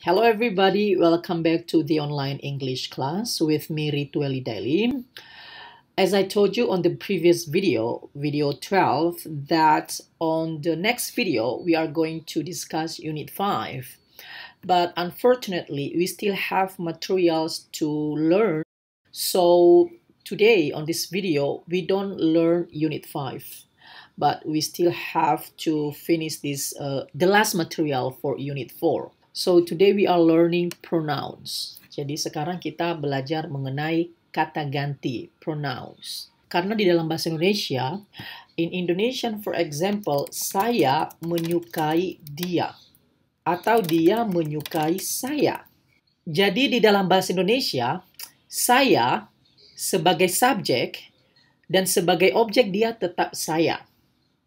Hello everybody, welcome back to the online English class with me Ritueli Daily. As I told you on the previous video, video 12, that on the next video we are going to discuss Unit 5. But unfortunately, we still have materials to learn. So today on this video, we don't learn Unit 5. But we still have to finish this, the last material for Unit 4. So today we are learning pronouns. Jadi sekarang kita belajar mengenai kata ganti, pronouns. Karena di dalam bahasa Indonesia, in Indonesian for example, saya menyukai dia. Atau dia menyukai saya. Jadi di dalam bahasa Indonesia, saya sebagai subjek dan sebagai objek dia tetap saya.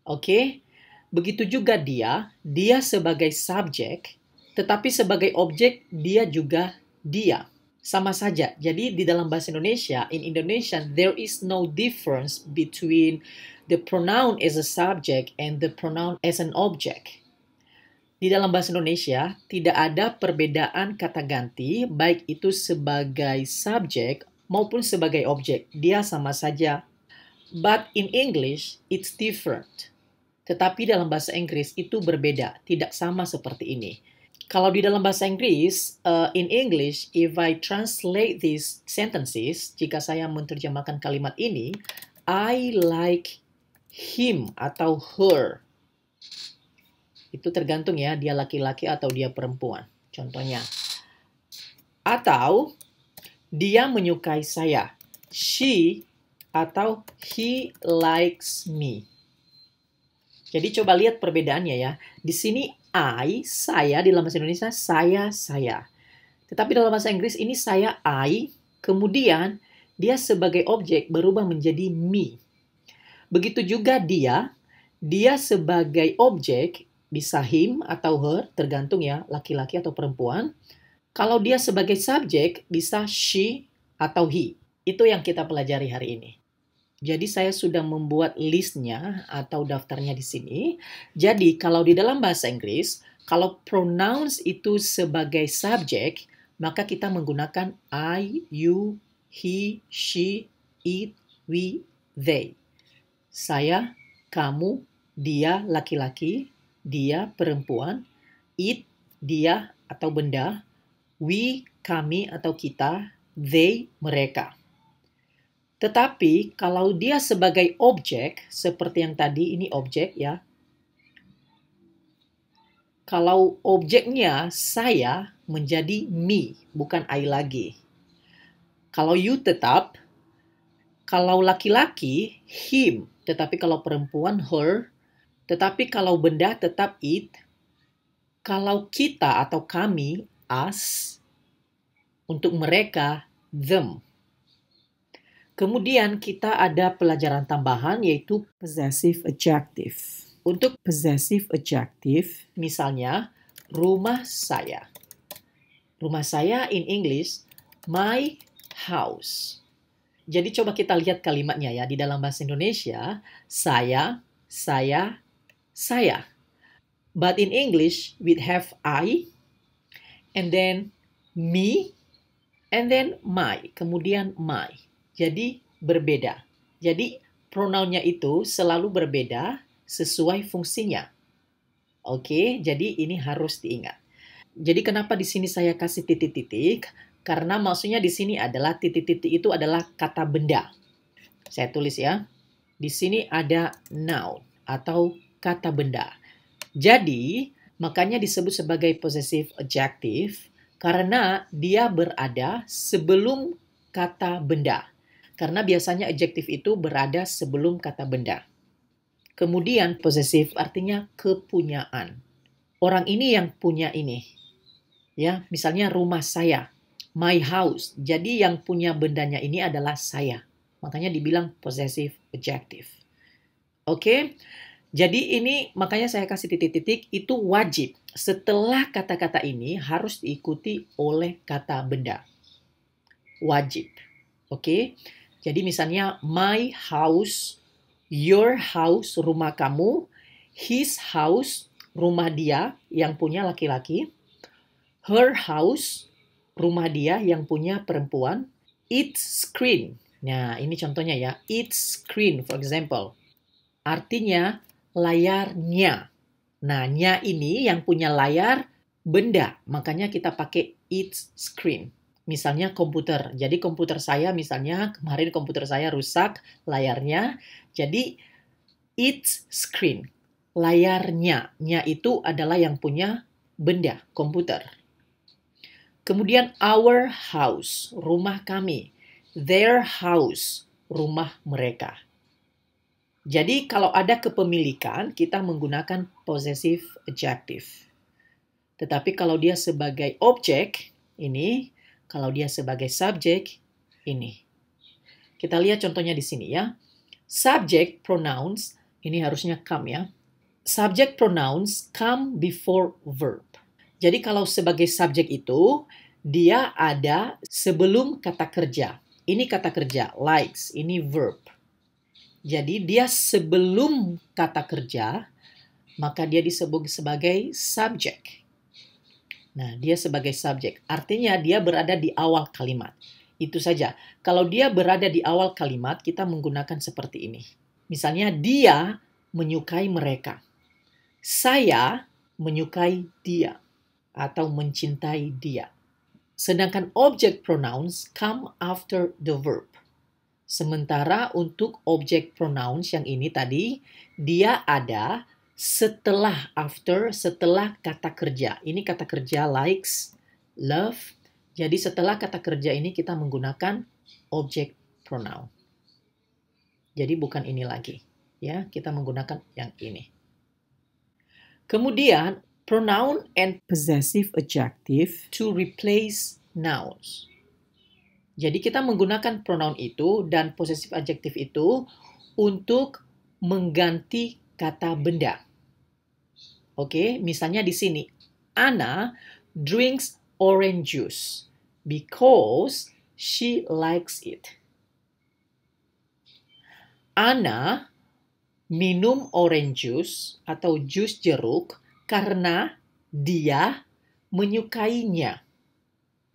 Oke? Begitu juga dia sebagai subjek, tetapi sebagai objek dia juga dia. Sama saja. Jadi di dalam bahasa Indonesia, in Indonesian, there is no difference between the pronoun as a subject and the pronoun as an object. Di dalam bahasa Indonesia, tidak ada perbedaan kata ganti, baik itu sebagai subjek maupun sebagai objek. Dia sama saja. But in English, it's different. Tetapi dalam bahasa Inggris itu berbeda, tidak sama seperti ini. Kalau di dalam bahasa Inggris, in English, if I translate these sentences, jika saya menerjemahkan kalimat ini, I like him atau her. Itu tergantung ya, dia laki-laki atau dia perempuan. Contohnya. Atau, dia menyukai saya. She atau he likes me. Jadi coba lihat perbedaannya ya. Di sini saya, di dalam bahasa Indonesia, saya. Tetapi dalam bahasa Inggris ini saya, kemudian dia sebagai objek berubah menjadi me. Begitu juga dia sebagai objek, bisa him atau her, tergantung ya, laki-laki atau perempuan. Kalau dia sebagai subjek, bisa she atau he. Itu yang kita pelajari hari ini. Jadi saya sudah membuat listnya atau daftarnya di sini. Jadi kalau di dalam bahasa Inggris, kalau pronouns itu sebagai subjek, maka kita menggunakan I, you, he, she, it, we, they. Saya, kamu, dia laki-laki, dia perempuan, it, dia atau benda, we, kami atau kita, they, mereka. Tetapi kalau dia sebagai objek, seperti yang tadi, ini objek ya. Kalau objeknya saya menjadi me, bukan I lagi. Kalau you tetap, kalau laki-laki, him. Tetapi kalau perempuan, her. Tetapi kalau benda tetap it. Kalau kita atau kami, us. Untuk mereka, them. Kemudian kita ada pelajaran tambahan yaitu possessive adjective. Untuk possessive adjective, misalnya rumah saya. Rumah saya in English, my house. Jadi coba kita lihat kalimatnya ya. Di dalam bahasa Indonesia, saya. But in English, we have I, and then me, and then my. Kemudian my. Jadi berbeda. Jadi pronounnya itu selalu berbeda sesuai fungsinya. Oke, jadi ini harus diingat. Jadi kenapa di sini saya kasih titik-titik? Karena maksudnya di sini adalah titik-titik itu adalah kata benda. Saya tulis ya. Di sini ada noun atau kata benda. Jadi makanya disebut sebagai possessive adjective karena dia berada sebelum kata benda. Karena biasanya adjektif itu berada sebelum kata benda. Kemudian possessive artinya kepunyaan. Orang ini yang punya ini. Ya, misalnya rumah saya, my house. Jadi yang punya bendanya ini adalah saya. Makanya dibilang possessive adjective. Oke? Jadi ini makanya saya kasih titik-titik itu wajib. Setelah kata-kata ini harus diikuti oleh kata benda. Wajib. Oke? Jadi misalnya my house, your house, rumah kamu, his house, rumah dia yang punya laki-laki, Her house, rumah dia yang punya perempuan. Its screen. Nah, ini contohnya ya. Its screen, for example. Artinya layarnya. Nah, nya ini yang punya layar benda. Makanya kita pakai its screen. Misalnya komputer. Jadi komputer saya misalnya kemarin komputer saya rusak layarnya. Jadi its screen. Layarnya. Nya itu adalah yang punya benda, komputer. Kemudian our house, rumah kami. Their house, rumah mereka. Jadi kalau ada kepemilikan, kita menggunakan possessive adjective. Tetapi kalau dia sebagai objek, ini. Kalau dia sebagai subjek, ini. Kita lihat contohnya di sini ya. Subject pronouns, ini harusnya come ya. Subject pronouns come before verb. Jadi kalau sebagai subjek itu, dia ada sebelum kata kerja. Ini kata kerja, likes, ini verb. Jadi dia sebelum kata kerja, maka dia disebut sebagai subjek. Nah, dia sebagai subjek. Artinya dia berada di awal kalimat. Itu saja. Kalau dia berada di awal kalimat, kita menggunakan seperti ini. Misalnya, dia menyukai mereka. Saya menyukai dia atau mencintai dia. Sedangkan object pronouns come after the verb. Sementara untuk object pronouns yang ini tadi, dia ada setelah, setelah kata kerja. Ini kata kerja likes, love. Jadi setelah kata kerja ini kita menggunakan object pronoun. Jadi bukan ini lagi. Ya, kita menggunakan yang ini. Kemudian, pronoun and possessive adjective to replace nouns. Jadi kita menggunakan pronoun itu dan possessive adjective itu untuk mengganti kata benda. Oke, misalnya di sini, Anna drinks orange juice because she likes it. Anna minum orange juice atau jus jeruk karena dia menyukainya.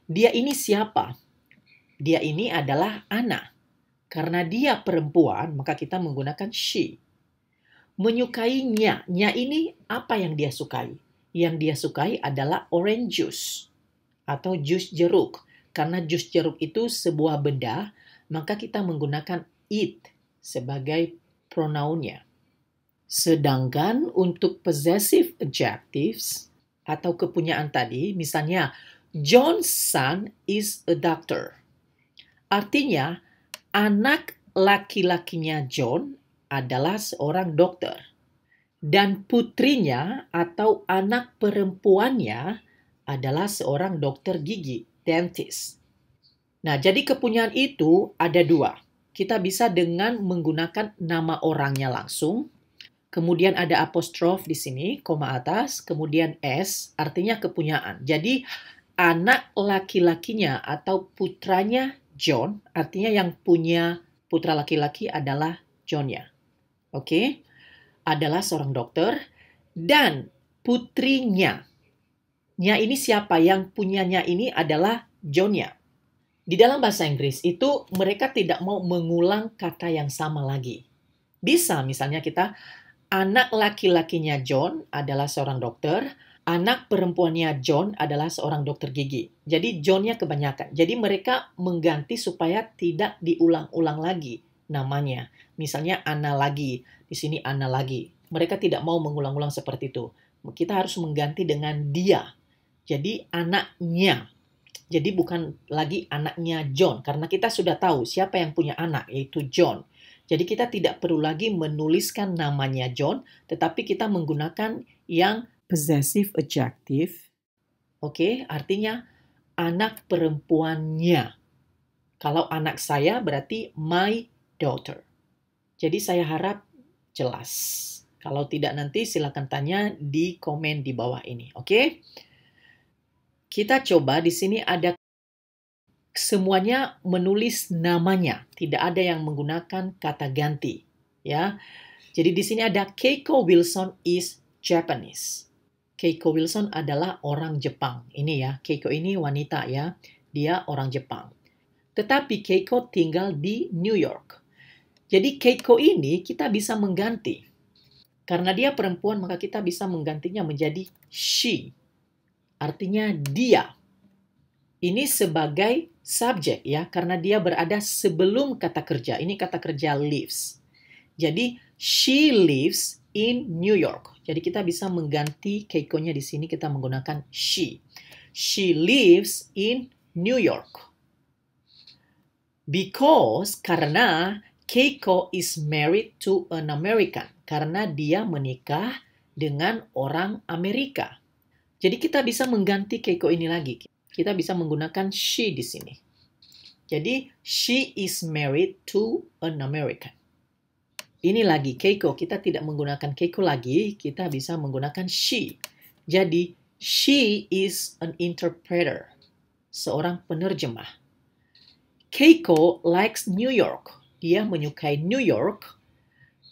Dia ini siapa? Dia ini adalah Anna. Karena dia perempuan, maka kita menggunakan she. Menyukainya. Nya ini apa yang dia sukai? Yang dia sukai adalah orange juice atau jus jeruk. Karena jus jeruk itu sebuah benda, maka kita menggunakan it sebagai pronounnya. Sedangkan untuk possessive adjectives atau kepunyaan tadi, misalnya John's son is a doctor. Artinya, anak laki-lakinya John adalah seorang dokter. Dan putrinya atau anak perempuannya adalah seorang dokter gigi, dentist. Nah, jadi kepunyaan itu ada dua. Kita bisa dengan menggunakan nama orangnya langsung. Kemudian ada apostrof di sini, koma atas. Kemudian S, artinya kepunyaan. Jadi, anak laki-lakinya atau putranya John, artinya yang punya putra laki-laki adalah John-nya. Oke? Adalah seorang dokter. Dan putrinya. Nya ini siapa? Yang punyanya ini adalah John-nya. Di dalam bahasa Inggris itu mereka tidak mau mengulang kata yang sama lagi. Bisa misalnya kita, anak laki-lakinya John adalah seorang dokter. Anak perempuannya John adalah seorang dokter gigi. Jadi John-nya kebanyakan. Jadi mereka mengganti supaya tidak diulang-ulang lagi namanya. Misalnya Anna lagi, di sini Anna lagi. Mereka tidak mau mengulang-ulang seperti itu. Kita harus mengganti dengan dia. Jadi anaknya. Jadi bukan lagi anaknya John. Karena kita sudah tahu siapa yang punya anak, yaitu John. Jadi kita tidak perlu lagi menuliskan namanya John, tetapi kita menggunakan yang possessive adjective. Oke, artinya anak perempuannya. Kalau anak saya berarti my daughter. Jadi saya harap jelas. Kalau tidak nanti silakan tanya di komen di bawah ini, oke? Kita coba di sini ada semuanya menulis namanya, tidak ada yang menggunakan kata ganti, ya. Jadi di sini ada Keiko Wilson is Japanese. Keiko Wilson adalah orang Jepang. Ini ya, Keiko ini wanita ya. Dia orang Jepang. Tetapi Keiko tinggal di New York. Jadi Keiko ini kita bisa mengganti. Karena dia perempuan, maka kita bisa menggantinya menjadi she. Artinya dia. Ini sebagai subjek ya, karena dia berada sebelum kata kerja. Ini kata kerja lives. Jadi, she lives in New York. Jadi kita bisa mengganti Keiko-nya di sini, kita menggunakan she. She lives in New York. Because, karena Keiko is married to an American. Karena dia menikah dengan orang Amerika. Jadi kita bisa mengganti Keiko ini lagi. Kita bisa menggunakan she di sini. Jadi, she is married to an American. Ini lagi Keiko, kita tidak menggunakan Keiko lagi, kita bisa menggunakan she. Jadi, she is an interpreter, seorang penerjemah. Keiko likes New York. Dia menyukai New York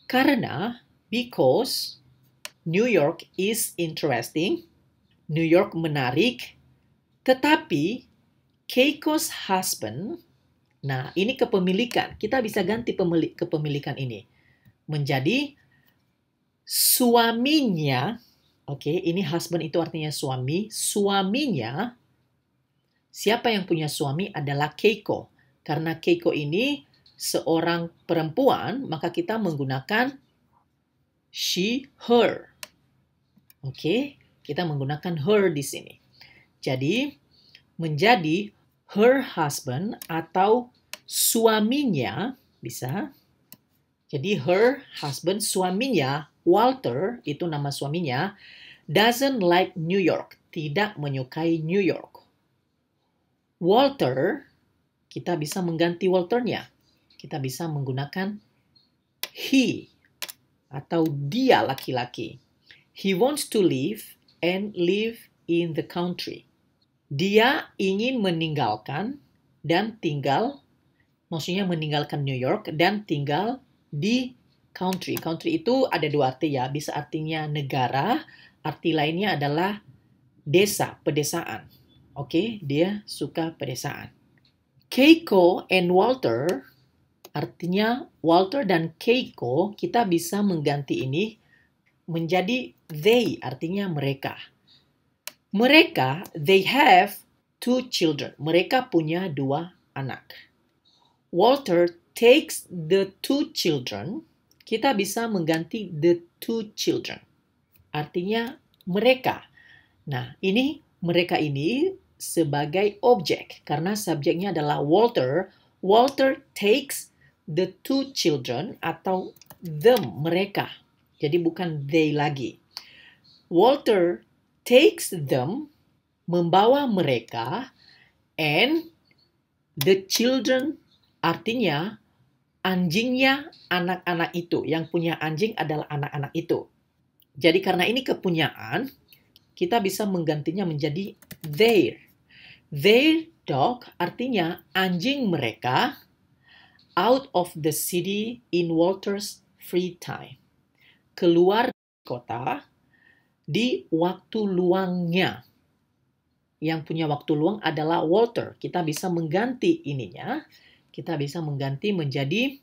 karena because New York is interesting, New York menarik, tetapi Keiko's husband, nah ini kepemilikan, kita bisa ganti kepemilikan ini menjadi suaminya. Oke, ini husband itu artinya suami. Suaminya, siapa yang punya suami adalah Keiko. Karena Keiko ini seorang perempuan, maka kita menggunakan she, her. Oke, kita menggunakan her di sini. Jadi, menjadi her husband atau suaminya, bisa. Jadi her husband, suaminya, Walter, itu nama suaminya, doesn't like New York, tidak menyukai New York. Walter, kita bisa mengganti Walternya. Kita bisa menggunakan he, atau dia laki-laki. He wants to live and live in the country. Dia ingin meninggalkan dan tinggal, maksudnya meninggalkan New York dan tinggal di country. Country itu ada dua arti ya, bisa artinya negara, arti lainnya adalah desa, pedesaan. Oke, dia suka pedesaan. Keiko and Walter, artinya Walter dan Keiko, kita bisa mengganti ini menjadi they, artinya mereka. Mereka, they have 2 children. Mereka punya 2 anak. Walter takes the 2 children, kita bisa mengganti the 2 children. Artinya mereka. Nah, ini mereka ini sebagai objek karena subjeknya adalah Walter. Walter takes the 2 children atau them, mereka. Jadi bukan they lagi. Walter takes them, membawa mereka, and the children, artinya anjingnya anak-anak itu. Yang punya anjing adalah anak-anak itu. Jadi karena ini kepunyaan, kita bisa menggantinya menjadi their. Their dog artinya anjing mereka out of the city in Walter's free time. Keluar dari kota di waktu luangnya. Yang punya waktu luang adalah Walter. Kita bisa mengganti ininya. Kita bisa mengganti menjadi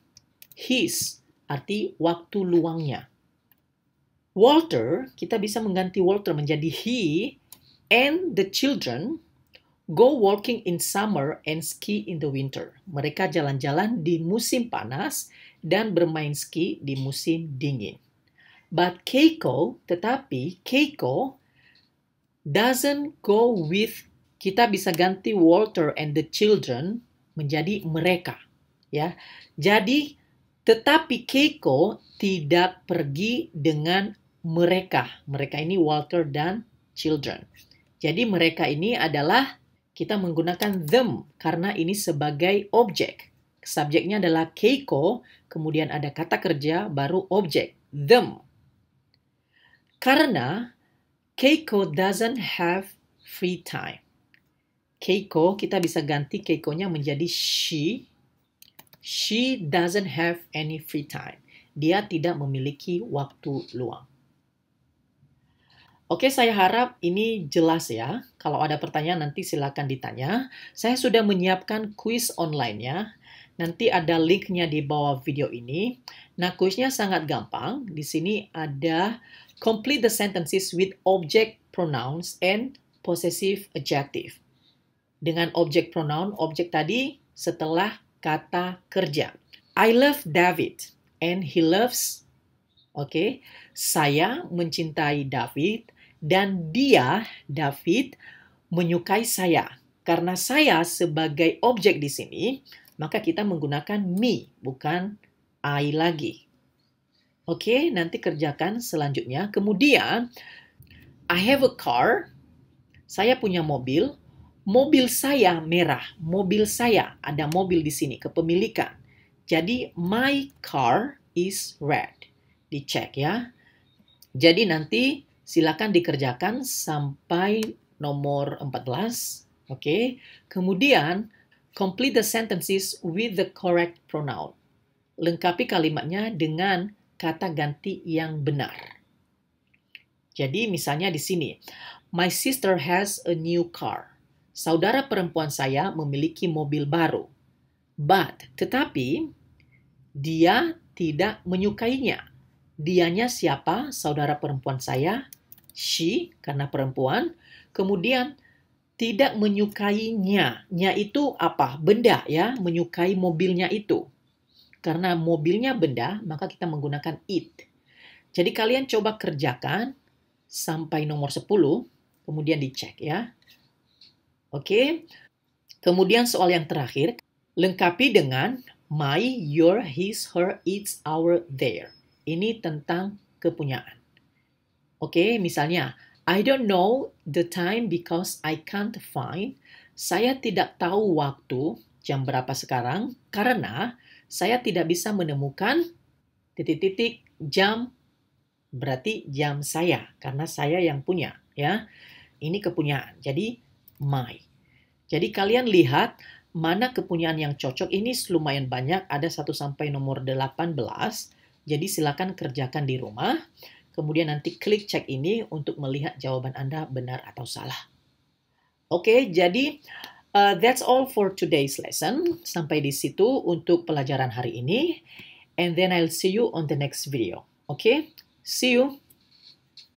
his, arti waktu luangnya. Walter, kita bisa mengganti Walter menjadi he, and the children go walking in summer and ski in the winter. Mereka jalan-jalan di musim panas dan bermain ski di musim dingin. But Keiko, tetapi Keiko doesn't go with, kita bisa ganti Walter and the children menjadi mereka, ya. Jadi, tetapi Keiko tidak pergi dengan mereka. Mereka ini Walter dan children. Jadi mereka ini adalah, kita menggunakan them karena ini sebagai objek. Subjeknya adalah Keiko, kemudian ada kata kerja, baru objek, them. Karena Keiko doesn't have free time. Keiko, kita bisa ganti Keiko-nya menjadi she. She doesn't have any free time. Dia tidak memiliki waktu luang. Oke, saya harap ini jelas ya. Kalau ada pertanyaan nanti silakan ditanya. Saya sudah menyiapkan kuis online-nya. Nanti ada linknya di bawah video ini. Nah, kuisnya sangat gampang. Di sini ada complete the sentences with object pronouns and possessive adjective. Dengan object pronoun, objek tadi setelah kata kerja. I love David and he loves. Oke, saya mencintai David dan dia, David, menyukai saya. Karena saya sebagai objek di sini, maka kita menggunakan me, bukan I lagi. Oke, nanti kerjakan selanjutnya. Kemudian, I have a car. Saya punya mobil. Mobil saya merah. Mobil saya, ada mobil di sini, kepemilikan. Jadi, my car is red. Dicek ya. Jadi nanti silakan dikerjakan sampai nomor 14. Oke. Kemudian complete the sentences with the correct pronoun. Lengkapi kalimatnya dengan kata ganti yang benar. Jadi misalnya di sini, my sister has a new car. Saudara perempuan saya memiliki mobil baru. But, tetapi dia tidak menyukainya. Dianya siapa? Saudara perempuan saya. She, karena perempuan. Kemudian, tidak menyukainya. Nya itu apa? Benda ya, menyukai mobilnya itu. Karena mobilnya benda, maka kita menggunakan it. Jadi kalian coba kerjakan sampai nomor 10, kemudian dicek ya. Oke. Kemudian soal yang terakhir, lengkapi dengan my, your, his, her, its, our, their. Ini tentang kepunyaan. Oke, misalnya, I don't know the time because I can't find. Saya tidak tahu waktu, jam berapa sekarang, karena saya tidak bisa menemukan titik-titik jam, berarti jam saya, karena saya yang punya. Ya, ini kepunyaan, jadi my. Jadi kalian lihat, mana kepunyaan yang cocok. Ini lumayan banyak, ada 1 sampai nomor 18. Jadi silakan kerjakan di rumah. Kemudian nanti klik cek ini untuk melihat jawaban Anda benar atau salah. Oke, jadi that's all for today's lesson. Sampai di situ untuk pelajaran hari ini. And then I'll see you on the next video. Okay? See you.